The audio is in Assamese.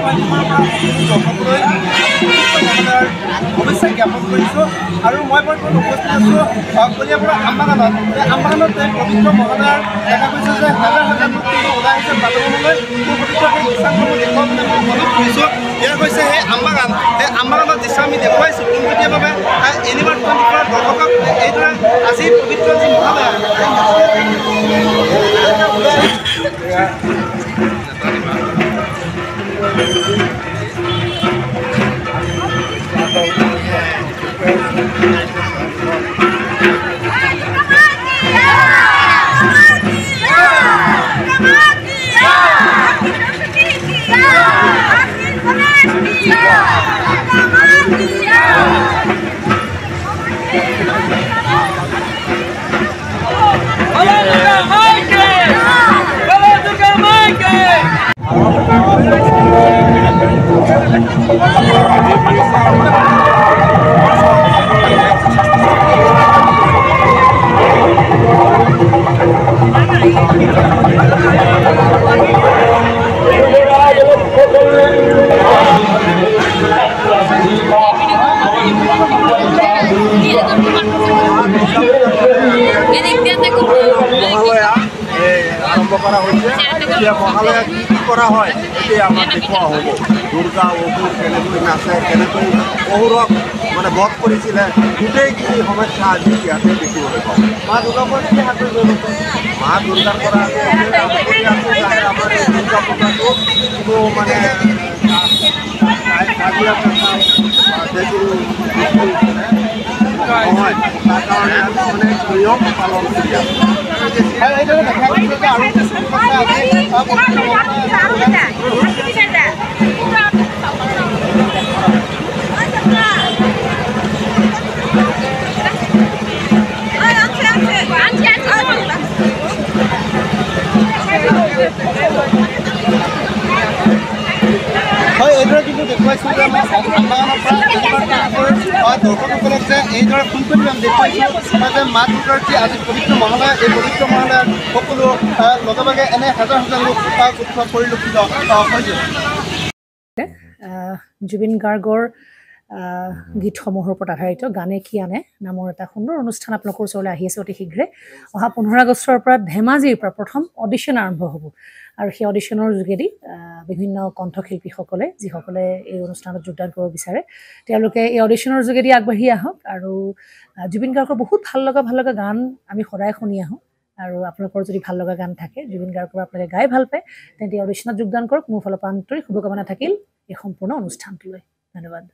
মই দৰ্শকলৈ শুভেচ্ছা জ্ঞাপন কৰিছোঁ। আৰু মই বৰ্তমান উপস্থিত আছোঁ কলিয়াবৰৰ আম্বাগানত। এই আম্বাগানত পবিত্ৰ মহালয়াৰ দেখা গৈছে যে হাজাৰ হাজাৰ লোক কিন্তু ওলাই আহিছে বাটবনলৈ পবিত্ৰ সেই দৃশ্যাংশসমূহ দেখুৱাবলৈ মই মনত কৰিছোঁ। এয়া হৈছে সেই আম্বাগান। সেই আম্বাগানত দৃশ্য আমি দেখুৱাইছোঁ পোনপটীয়াভাৱে এনিমাৰ 24 দৰ্শকক এইদৰে আজি পবিত্ৰ যি মহালয়া আৰম্ভ কৰা হৈছে। এতিয়া মহালয়া কি কি কৰা হয় এতিয়া আমাৰ দেখুওৱা হ'ব। দুৰ্গা অসুৰ কেনেকৈ নাচে, কেনেকৈ অসুৰক মানে বধ কৰিছিলে, গোটেইখিনি সমস্যা আজি ইয়াতে দেখিবলৈ পাওঁ। মা দুৰ্গাৰ পৰা কি হাতৰ ব্যৱস্থা? মা দুৰ্গাৰ পৰা আমাৰ এই দুৰ্গা পূজাটো কোনো মানে কাজিয়া নহয়, তাৰ কাৰণে মানে নিয়ম পালন কৰি আছে। হয়, এইদৰে কিন্তু দেখুৱাইছোঁ যে মই আম্বাগানৰ পৰা দৰ্শকসকলক যে এইদৰে পোনপটীয়া দেখুৱাইছোঁ যে মা দুৰ্গাৰ যি আজি পবিত্ৰ মহালয়া, এই পবিত্ৰ মহালয়াত সকলো লগে লগে এনে হাজাৰ হাজাৰ লোক উৎসৱ পৰিলক্ষিত হৈছে। জুবিন গাৰ্গৰ গীতসমূহৰ ওপৰত আধাৰিত গানে কি আনে নামৰ এটা সুন্দৰ অনুষ্ঠান আপোনালোকৰ ওচৰলৈ আহি আছে অতি শীঘ্ৰে। অহা 15 আগষ্টৰ পৰা ধেমাজিৰ পৰা প্ৰথম অডিশ্যন আৰম্ভ হ'ব। আৰু সেই অডিশ্যনৰ যোগেদি বিভিন্ন কণ্ঠশিল্পীসকলে যিসকলে এই অনুষ্ঠানত যোগদান কৰিব বিচাৰে তেওঁলোকে এই অডিশ্যনৰ যোগেদি আগবাঢ়ি আহক। আৰু জুবিন গাৰ্গৰ বহুত ভাল লগা গান আমি সদায় শুনি আহোঁ। আৰু আপোনালোকৰ যদি ভাল লগা গান থাকে, জুবিন গাৰ্গৰ আপোনালোকে গাই ভাল পায়, তেন্তে অডিশ্যনত যোগদান কৰক। মোৰ ফালৰ পৰা আন্তৰিক শুভকামনা থাকিল এই সম্পূৰ্ণ অনুষ্ঠানটোলৈ। ধন্যবাদ।